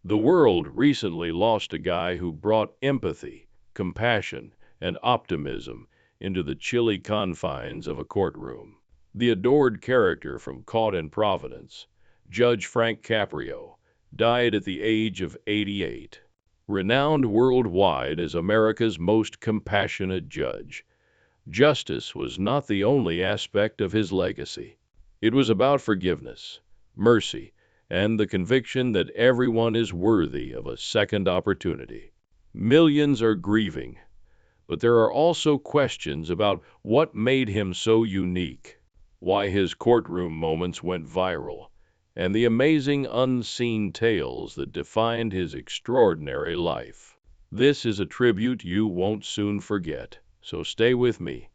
The world recently lost a guy who brought empathy, compassion, and optimism into the chilly confines of a courtroom. The adored character from Caught in Providence, Judge Frank Caprio, died at the age of 88. Renowned worldwide as America's most compassionate judge, justice was not the only aspect of his legacy. It was about forgiveness, mercy, and the conviction that everyone is worthy of a second opportunity. Millions are grieving, but there are also questions about what made him so unique, why his courtroom moments went viral, and the amazing unseen tales that defined his extraordinary life. This is a tribute you won't soon forget, so stay with me.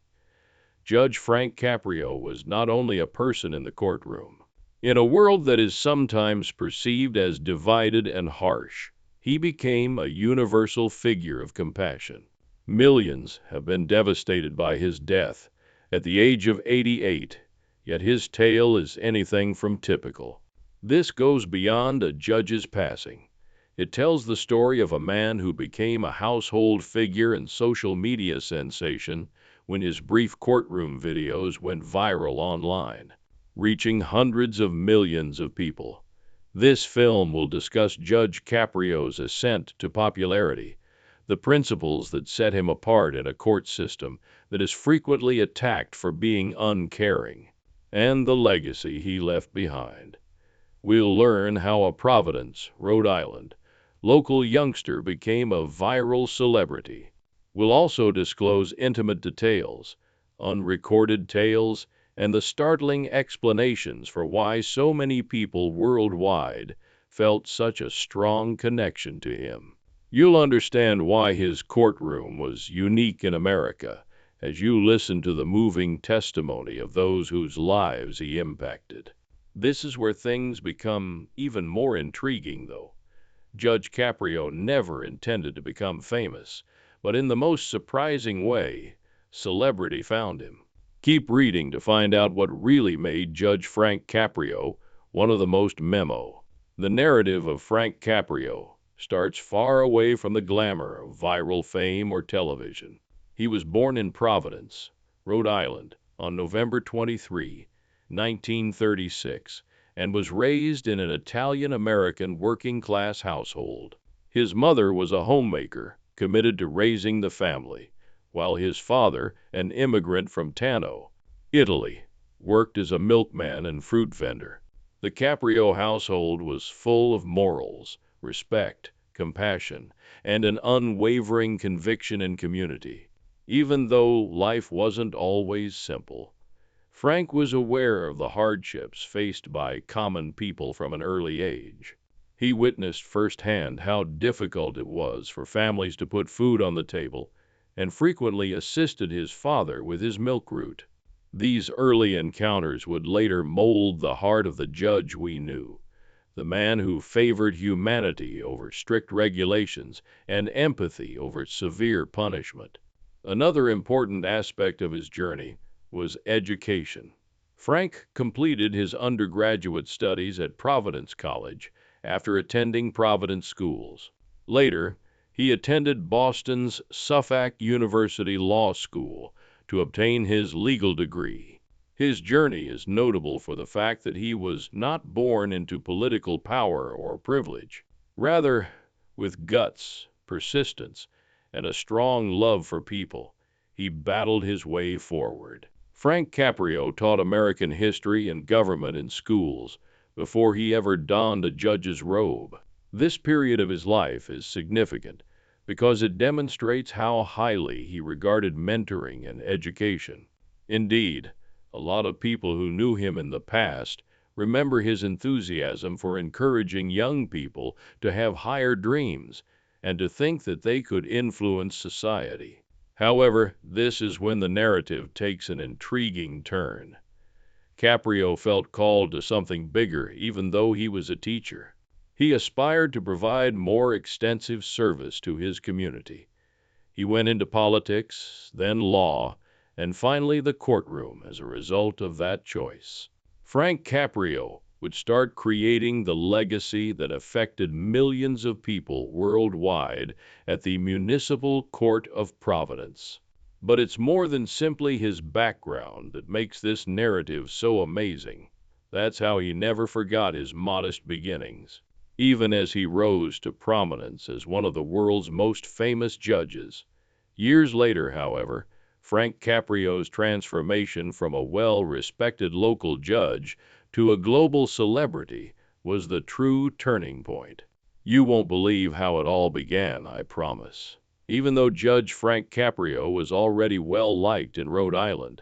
Judge Frank Caprio was not only a person in the courtroom. In a world that is sometimes perceived as divided and harsh, he became a universal figure of compassion. Millions have been devastated by his death at the age of 88, yet his tale is anything from typical. This goes beyond a judge's passing. It tells the story of a man who became a household figure and social media sensation when his brief courtroom videos went viral online, reaching hundreds of millions of people. This film will discuss Judge Caprio's ascent to popularity, the principles that set him apart in a court system that is frequently attacked for being uncaring, and the legacy he left behind. We'll learn how a Providence, Rhode Island, local youngster became a viral celebrity. We'll also disclose intimate details, unrecorded tales, and the startling explanations for why so many people worldwide felt such a strong connection to him. You'll understand why his courtroom was unique in America as you listen to the moving testimony of those whose lives he impacted. This is where things become even more intriguing, though. Judge Caprio never intended to become famous, but in the most surprising way, celebrity found him. Keep reading to find out what really made Judge Frank Caprio one of the most memorable. The narrative of Frank Caprio starts far away from the glamour of viral fame or television. He was born in Providence, Rhode Island, on November 23, 1936, and was raised in an Italian-American working-class household. His mother was a homemaker, committed to raising the family, while his father, an immigrant from Tano, Italy, worked as a milkman and fruit vendor. The Caprio household was full of morals, respect, compassion, and an unwavering conviction in community. Even though life wasn't always simple, Frank was aware of the hardships faced by common people from an early age. He witnessed firsthand how difficult it was for families to put food on the table, and frequently assisted his father with his milk route. These early encounters would later mold the heart of the judge we knew, the man who favored humanity over strict regulations and empathy over severe punishment. Another important aspect of his journey was education. Frank completed his undergraduate studies at Providence College after attending Providence schools. Later, he attended Boston's Suffolk University Law School to obtain his legal degree. His journey is notable for the fact that he was not born into political power or privilege. Rather, with guts, persistence, and a strong love for people, he battled his way forward. Frank Caprio taught American history and government in schools before he ever donned a judge's robe. This period of his life is significant because it demonstrates how highly he regarded mentoring and education. Indeed, a lot of people who knew him in the past remember his enthusiasm for encouraging young people to have higher dreams and to think that they could influence society. However, this is when the narrative takes an intriguing turn. Caprio felt called to something bigger even though he was a teacher. He aspired to provide more extensive service to his community. He went into politics, then law, and finally the courtroom as a result of that choice. Frank Caprio would start creating the legacy that affected millions of people worldwide at the Municipal Court of Providence. But it's more than simply his background that makes this narrative so amazing. That's how he never forgot his modest beginnings, even as he rose to prominence as one of the world's most famous judges. Years later, however, Frank Caprio's transformation from a well-respected local judge to a global celebrity was the true turning point. You won't believe how it all began, I promise. Even though Judge Frank Caprio was already well-liked in Rhode Island,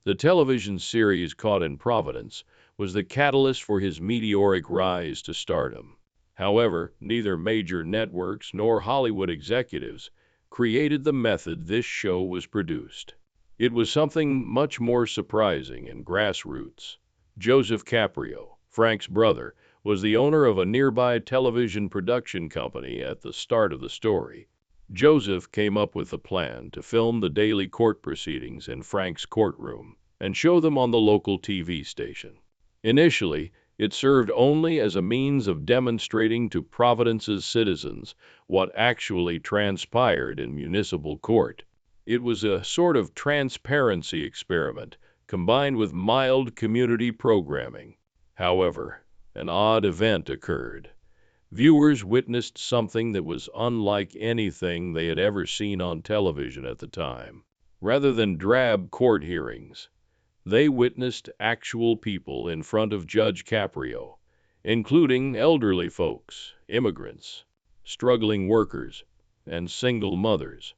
the television series Caught in Providence was the catalyst for his meteoric rise to stardom. However, neither major networks nor Hollywood executives created the method this show was produced. It was something much more surprising and grassroots. Joseph Caprio, Frank's brother, was the owner of a nearby television production company at the start of the story. Joseph came up with a plan to film the daily court proceedings in Frank's courtroom and show them on the local TV station. Initially, it served only as a means of demonstrating to Providence's citizens what actually transpired in municipal court. It was a sort of transparency experiment combined with mild community programming. However, an odd event occurred. Viewers witnessed something that was unlike anything they had ever seen on television at the time. Rather than drab court hearings, they witnessed actual people in front of Judge Caprio, including elderly folks, immigrants, struggling workers, and single mothers.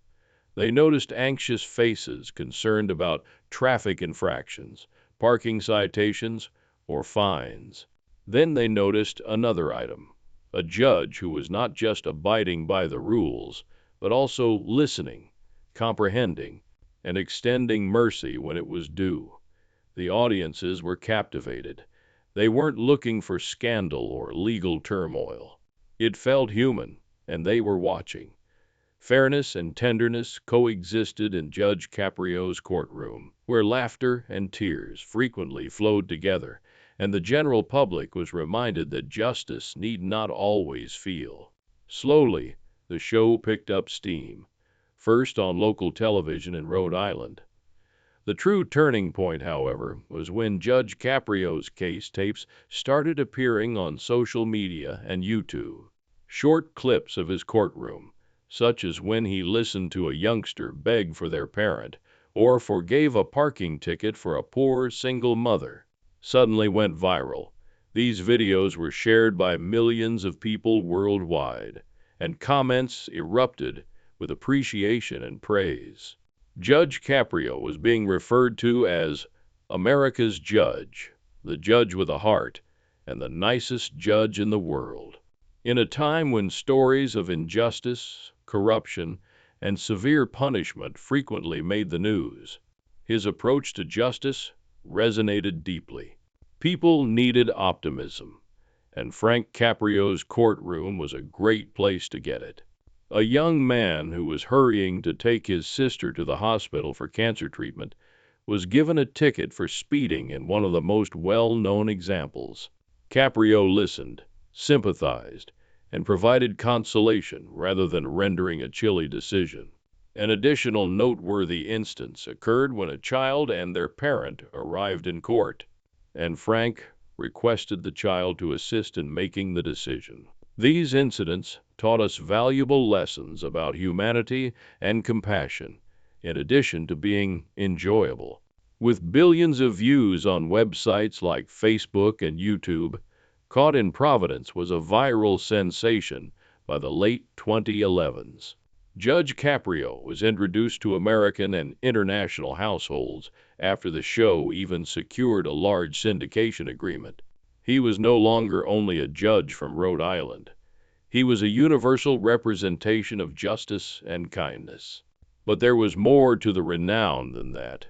They noticed anxious faces concerned about traffic infractions, parking citations, or fines. Then they noticed another item: a judge who was not just abiding by the rules, but also listening, comprehending, and extending mercy when it was due. The audiences were captivated. They weren't looking for scandal or legal turmoil. It felt human, and they were watching. Fairness and tenderness coexisted in Judge Caprio's courtroom, where laughter and tears frequently flowed together, and the general public was reminded that justice need not always feel. Slowly, the show picked up steam, first on local television in Rhode Island. The true turning point, however, was when Judge Caprio's case tapes started appearing on social media and YouTube. Short clips of his courtroom, such as when he listened to a youngster beg for their parent or forgave a parking ticket for a poor single mother, suddenly went viral. These videos were shared by millions of people worldwide, and comments erupted with appreciation and praise. Judge Caprio was being referred to as America's judge, the judge with a heart, and the nicest judge in the world. In a time when stories of injustice, corruption, and severe punishment frequently made the news, his approach to justice resonated deeply. People needed optimism, and Frank Caprio's courtroom was a great place to get it. A young man who was hurrying to take his sister to the hospital for cancer treatment was given a ticket for speeding in one of the most well-known examples. Caprio listened, sympathized, and provided consolation rather than rendering a chilly decision. An additional noteworthy instance occurred when a child and their parent arrived in court, and Frank requested the child to assist in making the decision. These incidents taught us valuable lessons about humanity and compassion, in addition to being enjoyable. With billions of views on websites like Facebook and YouTube, Caught in Providence was a viral sensation by the late 2011s. Judge Caprio was introduced to American and international households after the show even secured a large syndication agreement. He was no longer only a judge from Rhode Island. He was a universal representation of justice and kindness. But there was more to the renown than that.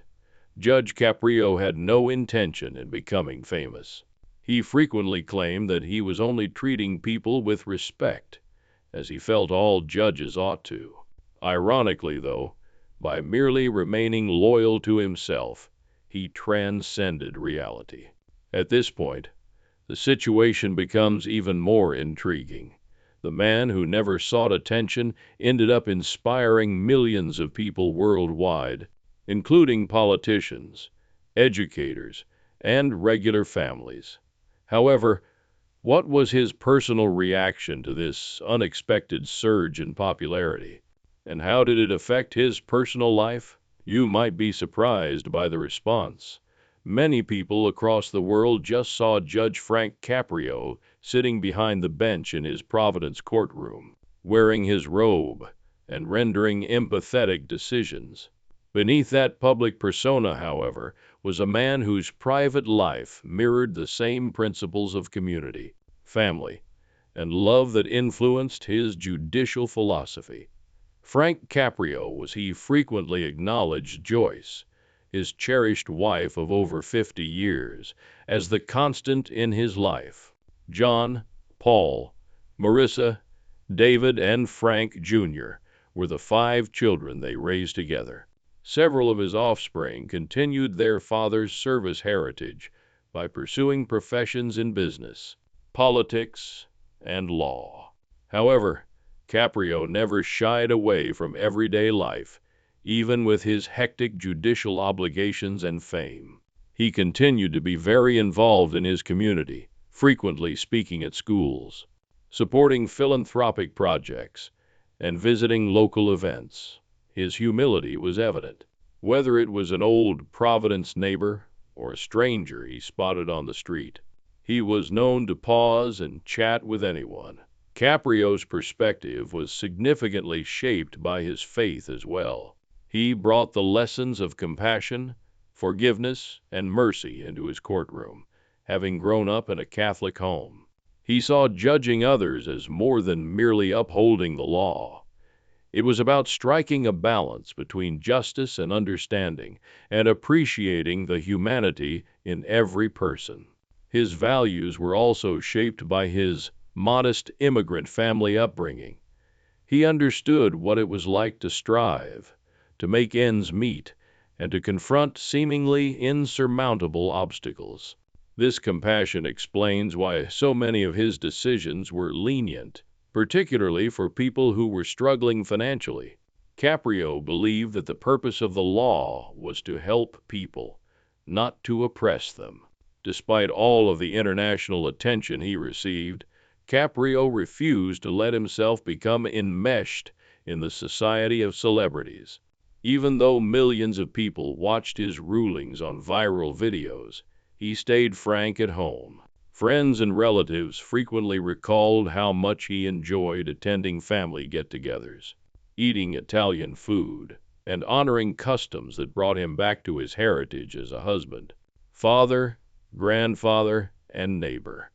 Judge Caprio had no intention in becoming famous. He frequently claimed that he was only treating people with respect, as he felt all judges ought to. Ironically, though, by merely remaining loyal to himself, he transcended reality. At this point, the situation becomes even more intriguing. The man who never sought attention ended up inspiring millions of people worldwide, including politicians, educators, and regular families. However, what was his personal reaction to this unexpected surge in popularity? And how did it affect his personal life? You might be surprised by the response. Many people across the world just saw Judge Frank Caprio sitting behind the bench in his Providence courtroom, wearing his robe and rendering empathetic decisions. Beneath that public persona, however, was a man whose private life mirrored the same principles of community, family, and love that influenced his judicial philosophy. Frank Caprio was he frequently acknowledged Joyce, his cherished wife of over 50 years, as the constant in his life. John, Paul, Marissa, David, and Frank Jr. were the 5 children they raised together. Several of his offspring continued their father's service heritage by pursuing professions in business, politics, and law. However, Caprio never shied away from everyday life, even with his hectic judicial obligations and fame. He continued to be very involved in his community, frequently speaking at schools, supporting philanthropic projects, and visiting local events. His humility was evident. Whether it was an old Providence neighbor or a stranger he spotted on the street, he was known to pause and chat with anyone. Caprio's perspective was significantly shaped by his faith as well. He brought the lessons of compassion, forgiveness, and mercy into his courtroom, having grown up in a Catholic home. He saw judging others as more than merely upholding the law. It was about striking a balance between justice and understanding, and appreciating the humanity in every person. His values were also shaped by his modest immigrant family upbringing. He understood what it was like to strive, to make ends meet, and to confront seemingly insurmountable obstacles. This compassion explains why so many of his decisions were lenient, particularly for people who were struggling financially. Caprio believed that the purpose of the law was to help people, not to oppress them. Despite all of the international attention he received, Caprio refused to let himself become enmeshed in the society of celebrities. Even though millions of people watched his rulings on viral videos, he stayed frank at home. Friends and relatives frequently recalled how much he enjoyed attending family get-togethers, eating Italian food, and honoring customs that brought him back to his heritage as a husband, father, grandfather, and neighbor.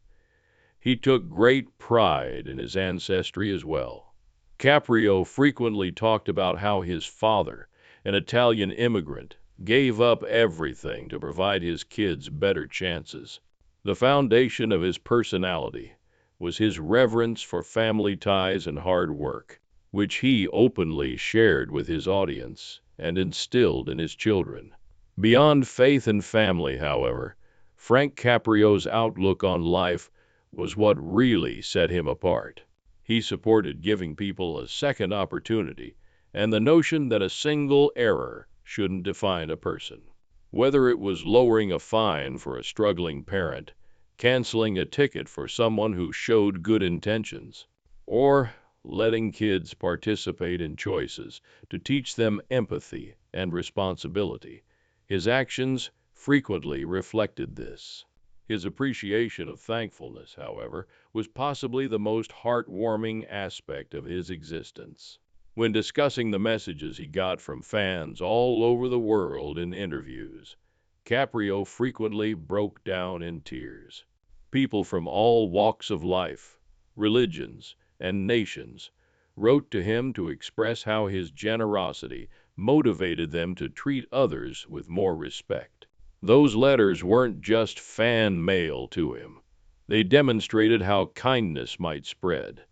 He took great pride in his ancestry as well. Caprio frequently talked about how his father, an Italian immigrant, gave up everything to provide his kids better chances. The foundation of his personality was his reverence for family ties and hard work, which he openly shared with his audience and instilled in his children. Beyond faith and family, however, Frank Caprio's outlook on life was what really set him apart. He supported giving people a second opportunity and the notion that a single error shouldn't define a person. Whether it was lowering a fine for a struggling parent, canceling a ticket for someone who showed good intentions, or letting kids participate in choices to teach them empathy and responsibility, his actions frequently reflected this. His appreciation of thankfulness, however, was possibly the most heartwarming aspect of his existence. When discussing the messages he got from fans all over the world in interviews, Caprio frequently broke down in tears. People from all walks of life, religions, and nations wrote to him to express how his generosity motivated them to treat others with more respect. Those letters weren't just fan mail to him. They demonstrated how kindness might spread,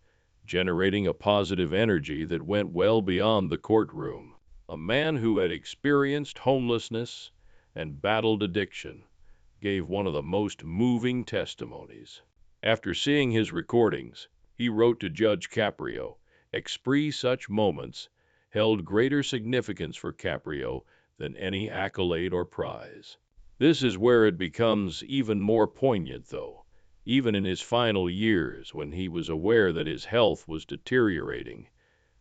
generating a positive energy that went well beyond the courtroom. A man who had experienced homelessness and battled addiction, gave one of the most moving testimonies. After seeing his recordings, he wrote to Judge Caprio, "Express such moments held greater significance for Caprio than any accolade or prize." This is where it becomes even more poignant, though. Even in his final years, when he was aware that his health was deteriorating,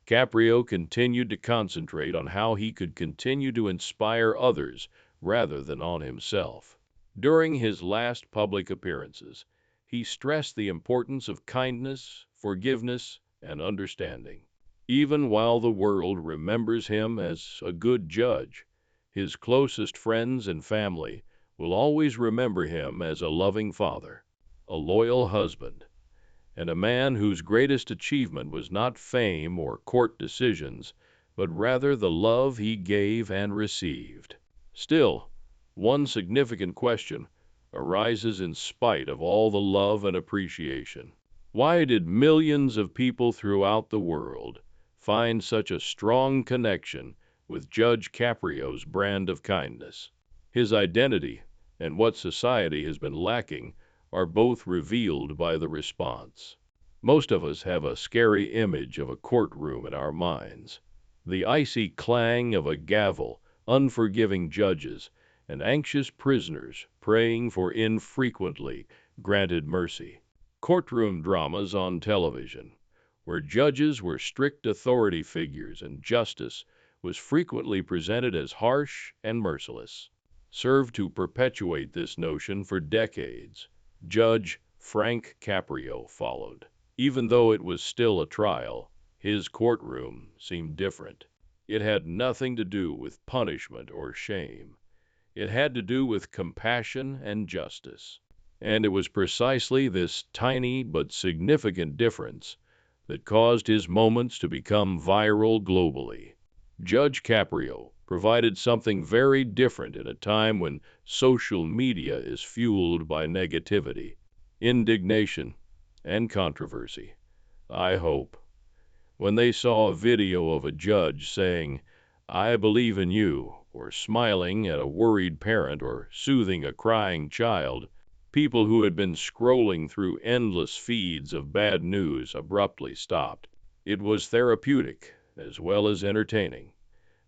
Caprio continued to concentrate on how he could continue to inspire others rather than on himself. During his last public appearances, he stressed the importance of kindness, forgiveness, and understanding. Even while the world remembers him as a good judge, his closest friends and family will always remember him as a loving father, a loyal husband, and a man whose greatest achievement was not fame or court decisions, but rather the love he gave and received. Still, one significant question arises in spite of all the love and appreciation. Why did millions of people throughout the world find such a strong connection with Judge Caprio's brand of kindness? His identity and what society has been lacking are both revealed by the response. Most of us have a scary image of a courtroom in our minds. The icy clang of a gavel, unforgiving judges, and anxious prisoners praying for infrequently granted mercy. Courtroom dramas on television, where judges were strict authority figures and justice was frequently presented as harsh and merciless, served to perpetuate this notion for decades. Judge Frank Caprio followed. Even though it was still a trial, his courtroom seemed different. It had nothing to do with punishment or shame. It had to do with compassion and justice. And it was precisely this tiny but significant difference that caused his moments to become viral globally. Judge Caprio provided something very different in a time when social media is fueled by negativity, indignation, and controversy. I hope, when they saw a video of a judge saying, "I believe in you," or smiling at a worried parent or soothing a crying child, people who had been scrolling through endless feeds of bad news abruptly stopped. It was therapeutic as well as entertaining.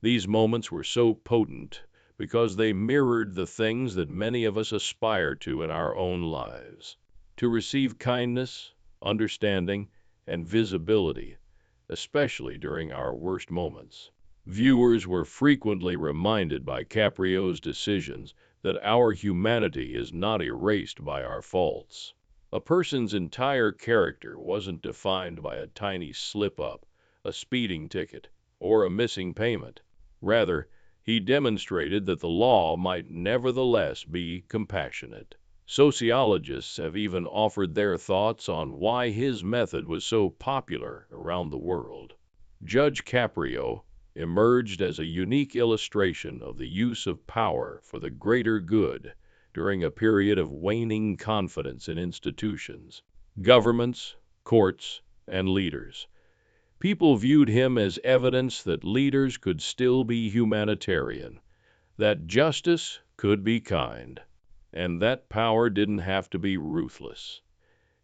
These moments were so potent because they mirrored the things that many of us aspire to in our own lives: to receive kindness, understanding, and visibility, especially during our worst moments. Viewers were frequently reminded by Caprio's decisions that our humanity is not erased by our faults. A person's entire character wasn't defined by a tiny slip-up, a speeding ticket, or a missing payment. Rather, he demonstrated that the law might nevertheless be compassionate. Sociologists have even offered their thoughts on why his method was so popular around the world. Judge Caprio emerged as a unique illustration of the use of power for the greater good during a period of waning confidence in institutions, governments, courts, and leaders. People viewed him as evidence that leaders could still be humanitarian, that justice could be kind, and that power didn't have to be ruthless.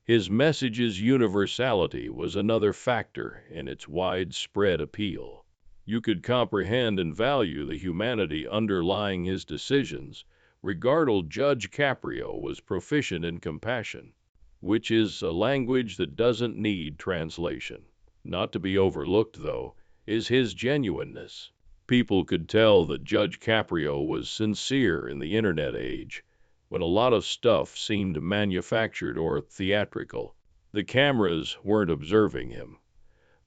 His message's universality was another factor in its widespread appeal. You could comprehend and value the humanity underlying his decisions, regardless. Judge Caprio was proficient in compassion, which is a language that doesn't need translation. Not to be overlooked, though, is his genuineness. People could tell that Judge Caprio was sincere in the internet age, when a lot of stuff seemed manufactured or theatrical. The cameras weren't observing him.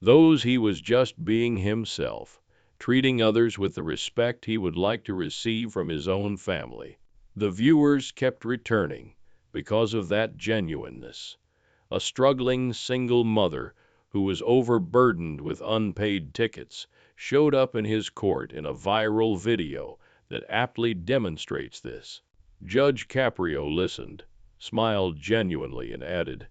He was just being himself, treating others with the respect he would like to receive from his own family. The viewers kept returning because of that genuineness. A struggling single mother who was overburdened with unpaid tickets showed up in his court in a viral video that aptly demonstrates this. Judge Caprio listened, smiled genuinely, and added,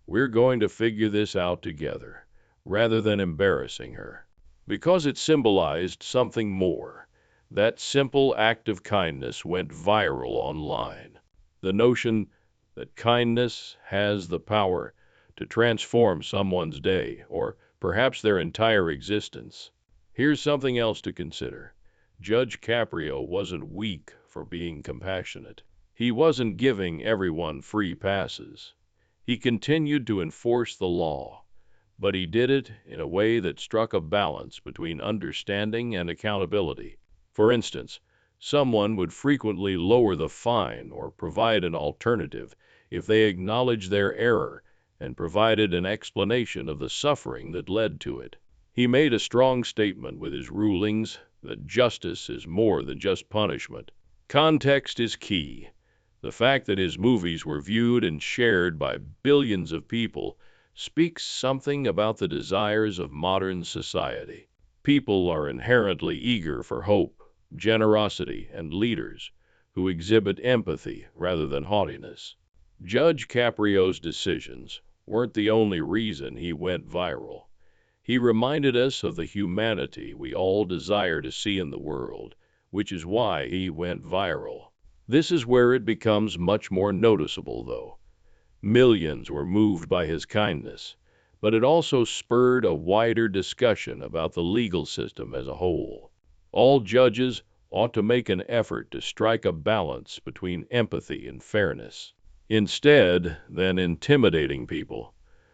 "We're going to figure this out together," rather than embarrassing her. Because it symbolized something more, that simple act of kindness went viral online. The notion that kindness has the power to transform someone's day, or perhaps their entire existence. Here's something else to consider. Judge Caprio wasn't weak for being compassionate. He wasn't giving everyone free passes. He continued to enforce the law, but he did it in a way that struck a balance between understanding and accountability. For instance, someone would frequently lower the fine or provide an alternative if they acknowledged their error and provided an explanation of the suffering that led to it. He made a strong statement with his rulings that justice is more than just punishment. Context is key. The fact that his movies were viewed and shared by billions of people speaks something about the desires of modern society. People are inherently eager for hope, generosity, and leaders who exhibit empathy rather than haughtiness. Judge Caprio's decisions weren't the only reason he went viral. He reminded us of the humanity we all desire to see in the world, which is why he went viral. This is where it becomes much more noticeable, though. Millions were moved by his kindness, but it also spurred a wider discussion about the legal system as a whole. All judges ought to make an effort to strike a balance between empathy and fairness. Instead than intimidating people,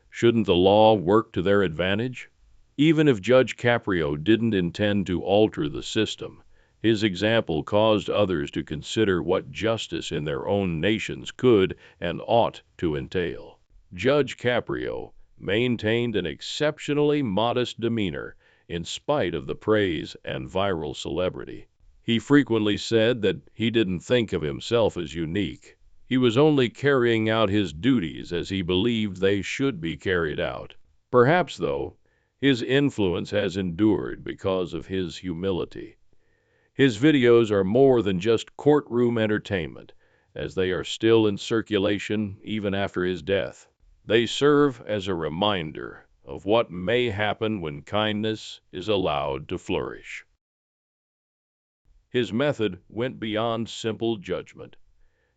shouldn't the law work to their advantage? Even if Judge Caprio didn't intend to alter the system, his example caused others to consider what justice in their own nations could and ought to entail. Judge Caprio maintained an exceptionally modest demeanor in spite of the praise and viral celebrity. He frequently said that he didn't think of himself as unique. He was only carrying out his duties as he believed they should be carried out. Perhaps, though, his influence has endured because of his humility. His videos are more than just courtroom entertainment, as they are still in circulation even after his death. They serve as a reminder of what may happen when kindness is allowed to flourish. His method went beyond simple judgment.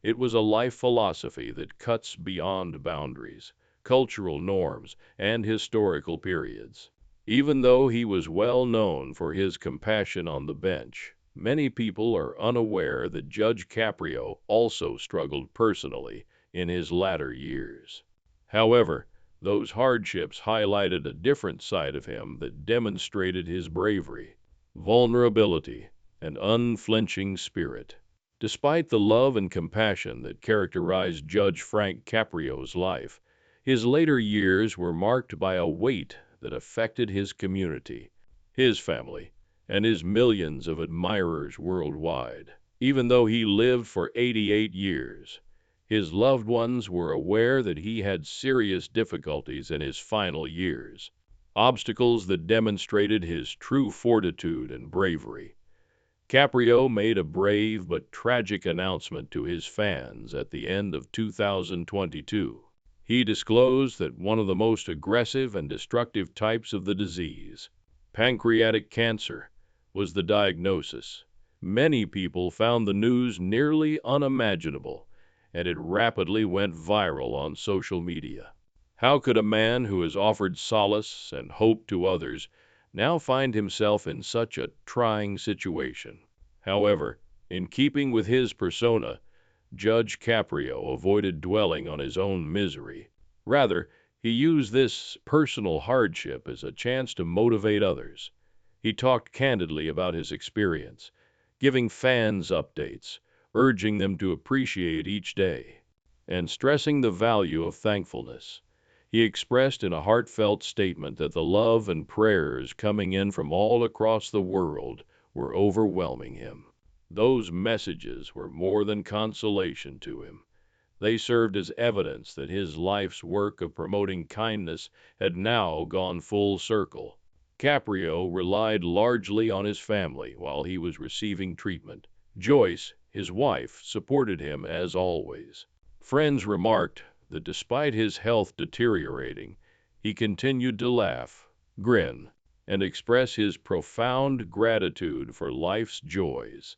It was a life philosophy that cuts beyond boundaries, cultural norms, and historical periods. Even though he was well known for his compassion on the bench, many people are unaware that Judge Caprio also struggled personally in his latter years. However, those hardships highlighted a different side of him that demonstrated his bravery, vulnerability, and unflinching spirit. Despite the love and compassion that characterized Judge Frank Caprio's life, his later years were marked by a weight that affected his community, his family, and his millions of admirers worldwide. Even though he lived for 88 years, his loved ones were aware that he had serious difficulties in his final years, obstacles that demonstrated his true fortitude and bravery. Caprio made a brave but tragic announcement to his fans at the end of 2022. He disclosed that one of the most aggressive and destructive types of the disease, pancreatic cancer, was the diagnosis. Many people found the news nearly unimaginable, and it rapidly went viral on social media. How could a man who has offered solace and hope to others now find himself in such a trying situation? However, in keeping with his persona, Judge Caprio avoided dwelling on his own misery. Rather, he used this personal hardship as a chance to motivate others. He talked candidly about his experience, giving fans updates, urging them to appreciate each day, and stressing the value of thankfulness. He expressed in a heartfelt statement that the love and prayers coming in from all across the world were overwhelming him. Those messages were more than consolation to him. They served as evidence that his life's work of promoting kindness had now gone full circle. Caprio relied largely on his family while he was receiving treatment. Joyce, his wife, supported him as always. Friends remarked that despite his health deteriorating, he continued to laugh, grin, and express his profound gratitude for life's joys,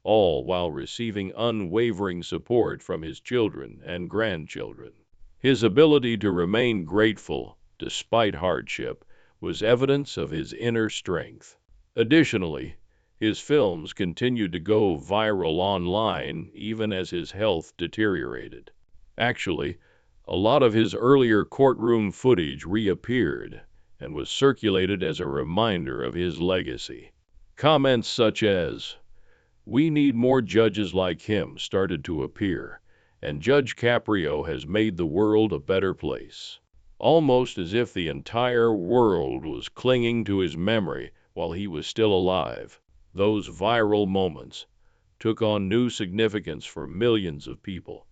all while receiving unwavering support from his children and grandchildren. His ability to remain grateful despite hardship was evidence of his inner strength. Additionally, his films continued to go viral online even as his health deteriorated. Actually, a lot of his earlier courtroom footage reappeared and was circulated as a reminder of his legacy. Comments such as, "We need more judges like him," started to appear, and Judge Caprio has made the world a better place. Almost as if the entire world was clinging to his memory while he was still alive. Those viral moments took on new significance for millions of people.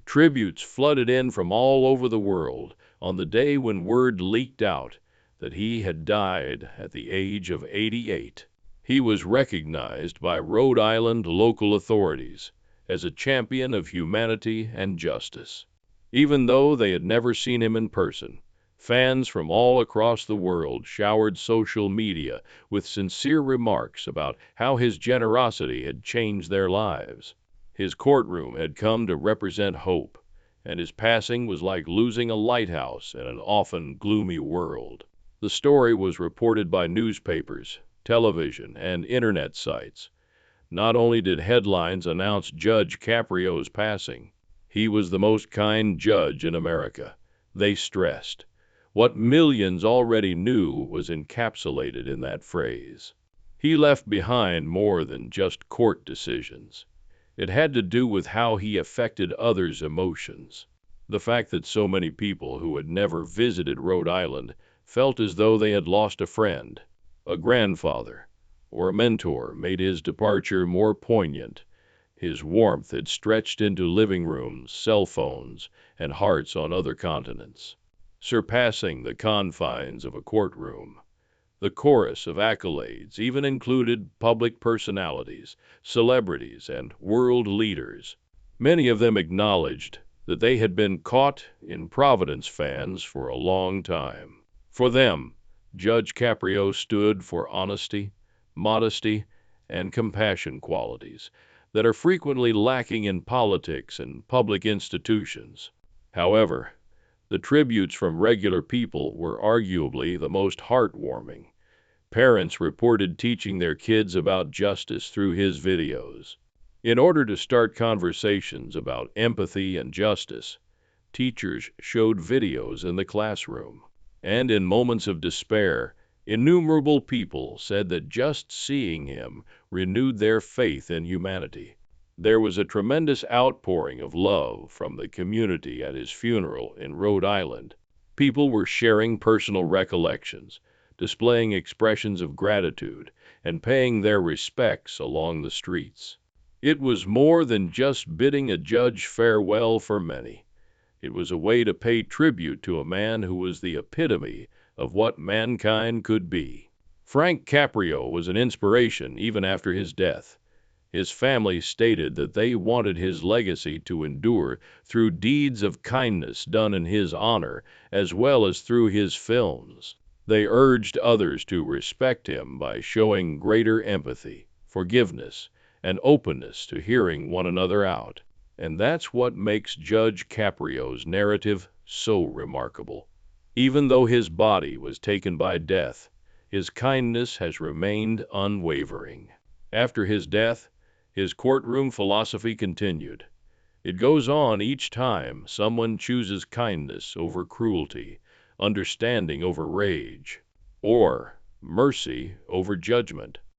Tributes flooded in from all over the world on the day when word leaked out that he had died at the age of 88. He was recognized by Rhode Island local authorities as a champion of humanity and justice. Even though they had never seen him in person, fans from all across the world showered social media with sincere remarks about how his generosity had changed their lives. His courtroom had come to represent hope, and his passing was like losing a lighthouse in an often gloomy world. The story was reported by newspapers, television, and internet sites. Not only did headlines announce Judge Caprio's passing, he was the most kind judge in America, they stressed. What millions already knew was encapsulated in that phrase. He left behind more than just court decisions. It had to do with how he affected others' emotions. The fact that so many people who had never visited Rhode Island felt as though they had lost a friend, a grandfather, or a mentor made his departure more poignant. His warmth had stretched into living rooms, cell phones, and hearts on other continents, surpassing the confines of a courtroom. The chorus of accolades even included public personalities, celebrities, and world leaders. Many of them acknowledged that they had been caught in Providence fans for a long time. For them, Judge Caprio stood for honesty, modesty, and compassion qualities that are frequently lacking in politics and public institutions. However, the tributes from regular people were arguably the most heartwarming. Parents reported teaching their kids about justice through his videos. In order to start conversations about empathy and justice, teachers showed videos in the classroom. And in moments of despair, innumerable people said that just seeing him renewed their faith in humanity. There was a tremendous outpouring of love from the community at his funeral in Rhode Island. People were sharing personal recollections, displaying expressions of gratitude, and paying their respects along the streets. It was more than just bidding a judge farewell for many. It was a way to pay tribute to a man who was the epitome of what mankind could be. Frank Caprio was an inspiration even after his death. His family stated that they wanted his legacy to endure through deeds of kindness done in his honor, as well as through his films. They urged others to respect him by showing greater empathy, forgiveness, and openness to hearing one another out. And that's what makes Judge Caprio's narrative so remarkable. Even though his body was taken by death, his kindness has remained unwavering. After his death, his courtroom philosophy continued. It goes on each time someone chooses kindness over cruelty, understanding over rage, or mercy over judgment.